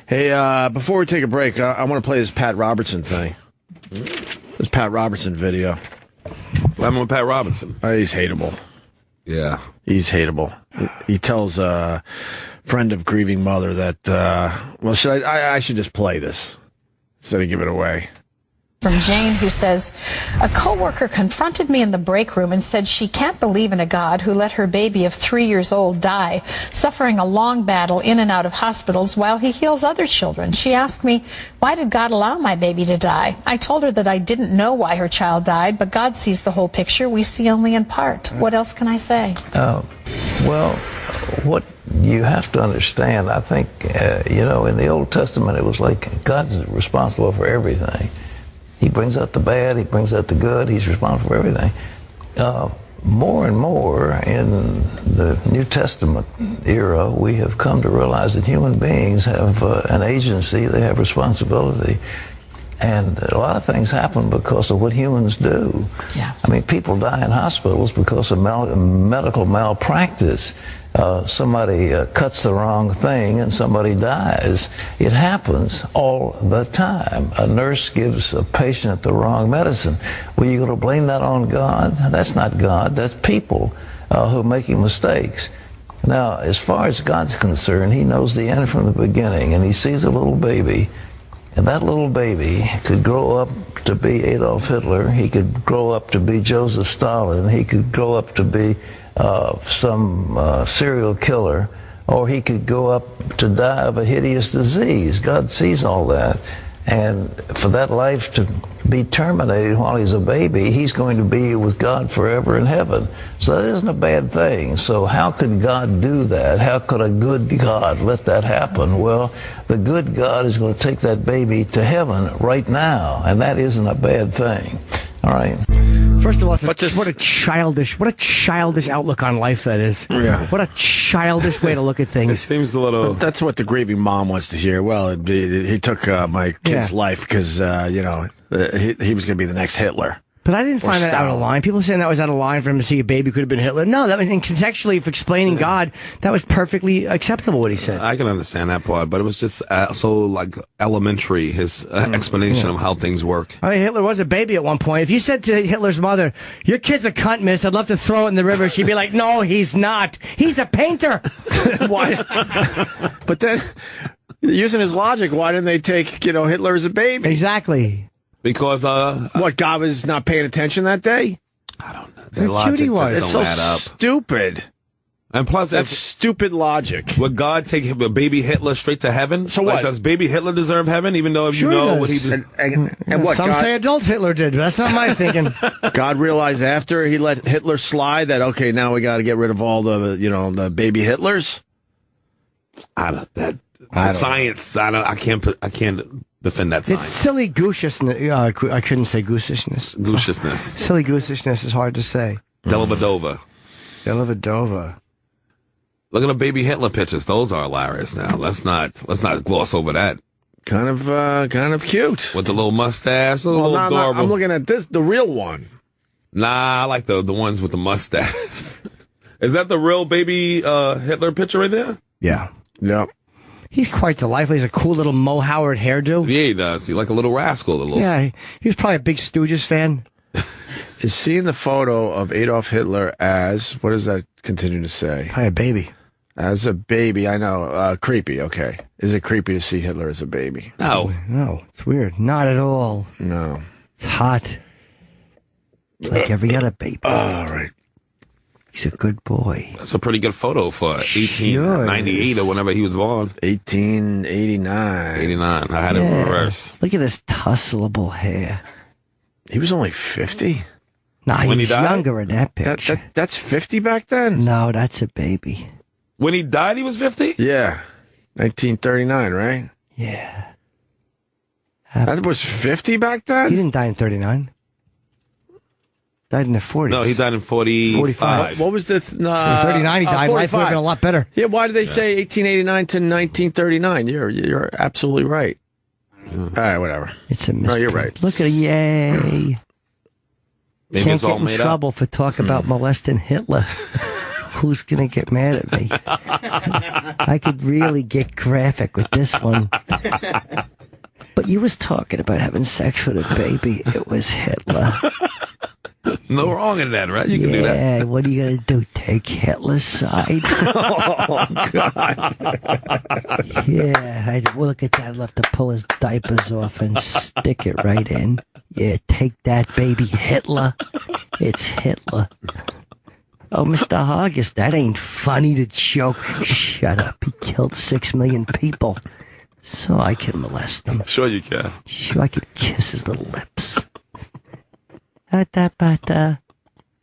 Hey, before we take a break, I want to play this Pat Robertson thing. This Pat Robertson video. What happened with Pat Robertson? He's hateable. Yeah. He's hateable. He tells a friend of grieving mother that, I should just play this instead of give it away. From Jane, who says, a coworker confronted me in the break room and said she can't believe in a God who let her baby of 3 years old die, suffering a long battle in and out of hospitals while he heals other children. She asked me, why did God allow my baby to die? I told her that I didn't know why her child died, but God sees the whole picture. We see only in part. What else can I say? Well, what you have to understand, I think, in the Old Testament, it was like God's responsible for everything. He brings out the bad, he brings out the good, he's responsible for everything. More and more in the New Testament era, we have come to realize that human beings have an agency, they have responsibility. And a lot of things happen because of what humans do. Yeah. I mean, people die in hospitals because of medical malpractice. Somebody cuts the wrong thing and somebody dies. It happens all the time. A nurse gives a patient the wrong medicine. Well, you going to blame that on God? That's not God. That's people who are making mistakes. Now, as far as God's concerned, he knows the end from the beginning, and he sees a little baby. And that little baby could grow up to be Adolf Hitler. He could grow up to be Joseph Stalin. He could grow up to be some serial killer. Or he could go up to die of a hideous disease. God sees all that. And for that life to be terminated while he's a baby, he's going to be with God forever in heaven. So that isn't a bad thing. So how could God do that? How could a good God let that happen? Well, the good God is going to take that baby to heaven right now, and that isn't a bad thing. All right. First of all, what a childish outlook on life that is. Yeah. What a childish way to look at It things. seems a little... But that's what the grieving mom wants to hear. Well, he took my kid's life because, he was going to be the next Hitler. But I didn't find that out of line. People saying that was out of line for him to see a baby could have been Hitler. No, that was contextually, for explaining God, that was perfectly acceptable what he said. I can understand that part, but it was just so elementary, his explanation of how things work. I mean, Hitler was a baby at one point. If you said to Hitler's mother, your kid's a cunt, miss, I'd love to throw it in the river, she'd be like, no, he's not. He's a painter. Why? But then, using his logic, why didn't they take, Hitler as a baby? Exactly. Because, what, God was not paying attention that day? I don't know. Their logic just don't add up. Stupid. And plus, that's stupid logic. Would God take a baby Hitler straight to heaven? So what? Does baby Hitler deserve heaven, even though you know what he did? And what? Some say adult Hitler did, but that's not my thinking. God realized after he let Hitler slide that, okay, now we got to get rid of all the baby Hitlers? Science, I can't defend that science. It's silly gooseishness. I couldn't say gooseishness. Gooseishness. Silly gooseishness is hard to say. Delavadova. Look at the baby Hitler pictures. Those are hilarious now. Let's not gloss over that. Kind of cute. With the little mustache, little adorable. I'm looking at the real one. Nah, I like the ones with the mustache. Is that the real baby Hitler picture right there? Yeah. Yep. He's quite delightful. He's a cool little Mo Howard hairdo. Yeah, he does. He's like a little rascal. Yeah, he was probably a big Stooges fan. Is seeing the photo of Adolf Hitler as, what does that continue to say? Probably a baby. As a baby, I know. Creepy, okay. Is it creepy to see Hitler as a baby? No, it's weird. Not at all. No. It's hot. Like every other baby. All right. He's a good boy. That's a pretty good photo for 1898 or whenever he was born. 1889. 89. I had it in reverse. Look at his tusslable hair. He was only 50? Nah, he was younger in that picture. That's 50 back then? No, that's a baby. When he died, he was 50? Yeah. 1939, right? Yeah. That was 50 back then? He didn't die in 39. Died in the 40s. No, he died in 45. What was the... in 39, he died. 45. Life would have been a lot better. Yeah, why did they say 1889 to 1939? You're absolutely right. All right, whatever. It's a mystery. No, you're right. Look at yay. Maybe Can't it's all get in made trouble up. for talk about molesting Hitler. who's going to get mad at me. I could really get graphic with this one. But you was talking about having sex with a baby. It was Hitler. No wrong in that, right? You can do that. Yeah, what are you going to do? Take Hitler's side? Oh, God. Yeah, look at that. I'll have to pull his diapers off and stick it right in. Yeah, take that, baby. Hitler. It's Hitler. Oh, Mr. Hargis, that ain't funny to joke. Shut up. He killed 6 million people. So I can molest them. Sure you can. Sure, I could kiss his little lips. Da-da-ba-da.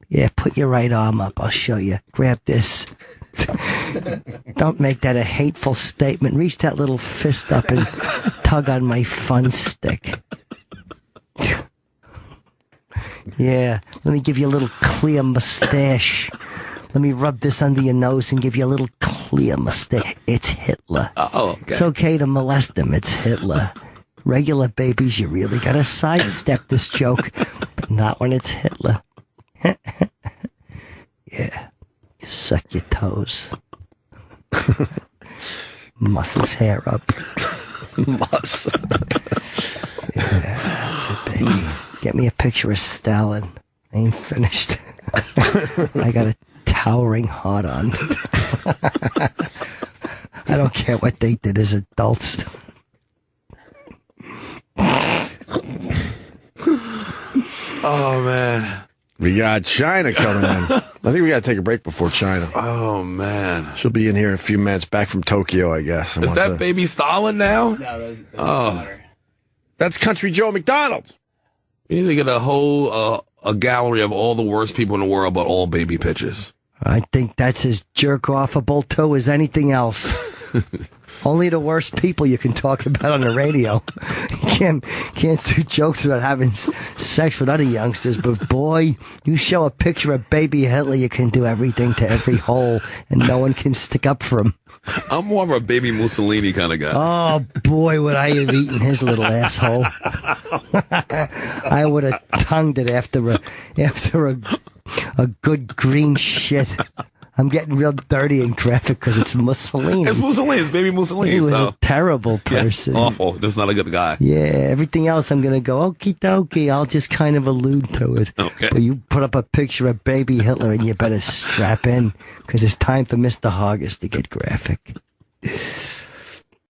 Yeah, put your right arm up. I'll show you. Grab this. Don't make that a hateful statement. Reach that little fist up and tug on my fun stick. Yeah, let me give you a little clear mustache. Let me rub this under your nose and give you a little clear mustache. It's Hitler. Oh, okay. It's okay to molest them. It's Hitler. Regular babies, you really gotta sidestep this joke, but not when it's Hitler. Yeah. You suck your toes. Muss his hair up. Muss. Yeah, that's it, baby. Get me a picture of Stalin. I ain't finished. I got a towering heart on. I don't care what they did as adults. Oh, man. We got China coming in. I think we got to take a break before China. Oh, man. She'll be in here in a few minutes, back from Tokyo, I guess. Is that baby Stalin now? No, Oh. That's Country Joe McDonald. We need to get a whole a gallery of all the worst people in the world, but all baby pictures. I think that's as jerk-offable, too, as anything else. Only the worst people you can talk about on the radio. You can't do jokes about having sex with other youngsters, but boy, you show a picture of baby Hitler, you can do everything to every hole, and no one can stick up for him. I'm more of a baby Mussolini kind of guy. Oh, boy, would I have eaten his little asshole. I would have tongued it after a good green shit. I'm getting real dirty and graphic because it's Mussolini. It's Mussolini. It's baby Mussolini. He was So. a terrible person. Yeah, awful. Just not a good guy. Yeah, everything else I'm going to go, okie dokie, I'll just kind of allude to it. Okay. But you put up a picture of baby Hitler and you better strap in because it's time for Mr. Hargis to get graphic.